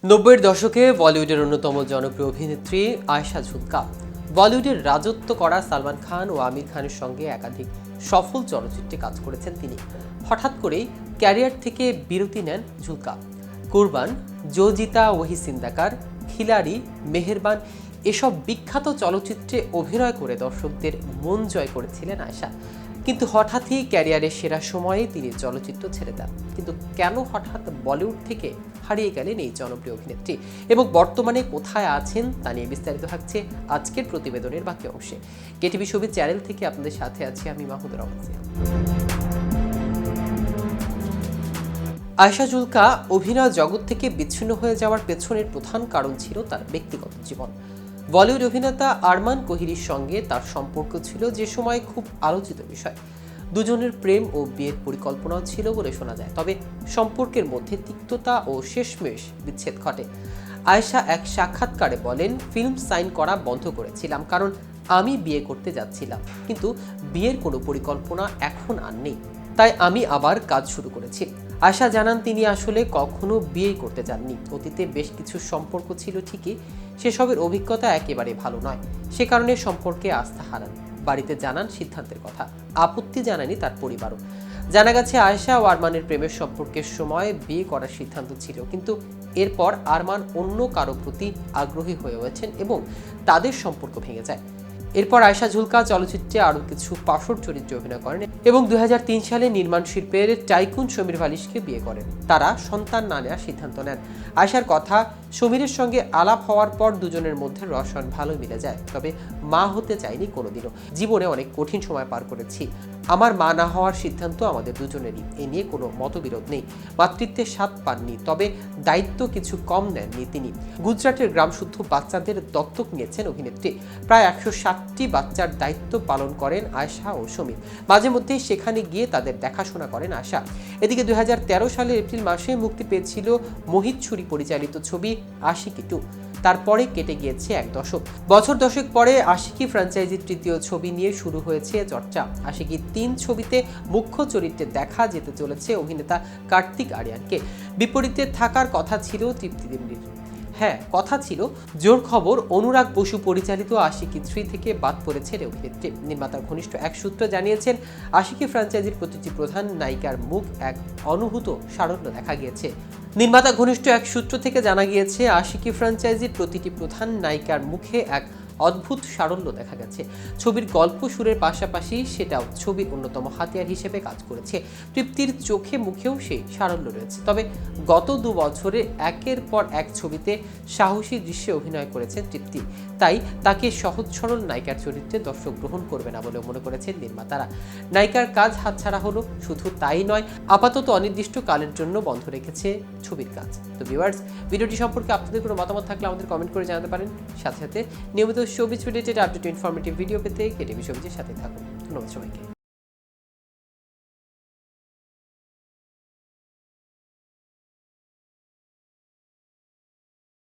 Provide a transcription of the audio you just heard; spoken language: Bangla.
90-এর দশকে বলিউডের অন্যতম জনপ্রিয় অভিনেত্রী আয়েশা ঝুলকা বলিউডের রাজত্ব করা সালমান খান ও আমির খানের সঙ্গে একাধিক সফল চলচ্চিত্রে কাজ করেছেন তিনি। হঠাৎ করেই ক্যারিয়ার থেকে বিরতি নেন ঝুলকা। কুরবান, জো জিতা ওহি জিন্দাকার, খিলাড়ি, মেহেরবান এসব বিখ্যাত চলচ্চিত্রে অভিনয় করে দর্শকদের মন জয় করেছিলেন আয়েশা। কিন্তু হঠাৎই ক্যারিয়ারের সেরা সময়ে তিনি চলচ্চিত্র ছেড়ে দেন। কিন্তু কেন হঠাৎ বলিউড থেকে হারিয়ে গেলেন এই জনপ্রিয় অভিনেত্রী এবং বর্তমানে কোথায় আছেন তা নিয়ে বিস্তারিত থাকছে আজকের প্রতিবেদনের বাকি অংশে। কেটিভি ছবি চ্যানেল থেকে আপনাদের সাথে আছি আমি মাহমুদুর রহমান। আয়েশা ঝুলকা অভিনয় জগৎ থেকে বিচ্ছিন্ন হয়ে যাওয়ার পেছনের প্রধান কারণ ছিল তার ব্যক্তিগত জীবন। বলিউড অভিনেতা আরমান কোহিরির সঙ্গে তার সম্পর্ক ছিল যে সময় খুব আলোচিত বিষয়। দুজনের প্রেম ও বিয়ের পরিকল্পনাও ছিল বলে শোনা যায়, তবে সম্পর্কের মধ্যে তিক্ততা ও শেষমেশ বিচ্ছেদ ঘটে। আয়েশা এক সাক্ষাৎকারে বলেন, ফিল্ম সাইন করা বন্ধ করেছিলাম কারণ আমি বিয়ে করতে যাচ্ছিলাম, কিন্তু বিয়ের কোনো পরিকল্পনা এখন আর নেই, তাই আমি আবার কাজ শুরু করেছি। আয়েশা জানান তিনি আসলে কখনো বিয়ে করতে চাননি। অতীতে বেশ কিছু সম্পর্ক ছিল ঠিকই, সেসবের অভিজ্ঞতা একেবারে ভালো নয়, সে কারণে সম্পর্কে আস্থা হারান। বাড়িতে জানান সিদ্ধান্তের কথা, আপত্তি জানায়নি তার পরিবারও। জানা গেছে আয়েশা ও আরমানের প্রেমের সম্পর্কের সময় বিয়ে করার সিদ্ধান্ত ছিল, কিন্তু এরপর আরমান অন্য কারো প্রতি আগ্রহী হয়ে হয়েছেন এবং তাদের সম্পর্ক ভেঙে যায়। এরপর আয়েশা ঝুলকা চলচ্চিত্রে আরও কিছু পাশর চরিত্রে অভিনয় করেন এবং 2003 সালে নির্মাণ শিল্পের টাইকুন সমীর ভালিশকে বিয়ে করেন। তারা সন্তান না নেওয়ার সিদ্ধান্ত নেন। আয়েশার কথা, সমীরের সঙ্গে আলাপ হওয়ার পর দুজনের মধ্যে রসায়ন ভালো মিলে যায়, তবে মা হতে চাইনি কোনোদিনও। জীবনে অনেক কঠিন সময় পার করেছি। আমার মা না হওয়ার সিদ্ধান্ত আমাদের দুজনেরই, এ নিয়ে কোনো মতবিরোধ নেই। মাতৃত্বের স্বাদ পাননি, তবে দায়িত্ব কিছু কম নেননি তিনি। গুজরাটের গ্রামশুদ্ধ বাচ্চাদের দত্তক নিয়েছেন অভিনেত্রী। প্রায় 160টি বাচ্চার দায়িত্ব পালন করেন আয়েশা ও সমীর। মাঝে মধ্যেই সেখানে গিয়ে তাদের দেখাশোনা করেন আয়েশা। এদিকে 2013 সালের এপ্রিল মাসে মুক্তি পেয়েছিল মোহিত ছুরি পরিচালিত ছবি আশিকি 2। তারপরে কেটে গিয়েছে এক দশক। বছর দশেক পরে আশিকি ফ্র্যাঞ্চাইজির তৃতীয় ছবি নিয়ে শুরু হয়েছে চর্চা। আশিকি 3 ছবিতে মুখ্য চরিত্রে দেখা যেতে চলেছে অভিনেতা কার্তিক আরিয়ানকে। বিপরীতে থাকার কথা ছিল তৃপ্তি ডিমরির। হ্যাঁ, কথা ছিল। জোর খবর, অনুরাগ বসু পরিচালিত আশিকি 3 থেকে বাদ পড়েছেন অভিনেত্রী। নির্মাতার ঘনিষ্ঠ এক সূত্র জানিয়েছেন, আশিকি ফ্র্যাঞ্চাইজির প্রতিটি প্রধান নায়িকার মুখ এক অনুভূত সারল্য দেখা গিয়েছে। নির্মাতা ঘনিষ্ঠ এক সূত্র থেকে জানা গিয়েছে, আশিকি ফ্র্যাঞ্চাইজির প্রতিটি প্রধান নায়িকার মুখে এক অদ্ভুত সারল্য দেখা গেছে। ছবির গল্প সুরের পাশাপাশি সেটাও ছবির অন্যতম হাতিয়ার হিসেবে কাজ করেছে। তৃপ্তির চোখে মুখেও সেই সারল্য রয়েছে। তবে গত 2 বছরে একের পর এক ছবিতে সাহসী দৃশ্যে অভিনয় করেছেন তৃপ্তি, তাই তাকে সহজ সরল নায়িকার চরিত্রে দর্শক গ্রহণ করবে না বলে মনে করেছেন নির্মাতারা। নায়িকার কাজ হাতছাড়া হলো, শুধু তাই নয়, আপাতত অনির্দিষ্টকালের জন্য বন্ধ রেখেছে ছবির কাজ। তো ভিউয়ার্স, ভিডিওটি সম্পর্কে আপনাদের কোনো মতামত থাকলে আমাদের কমেন্ট করে জানাতে পারেন। সাথে সাথে নিয়মিত showbiz related update informative video পেতে কেটিভি শোবিজের সাথে থাকুন। ধন্যবাদ সবাইকে।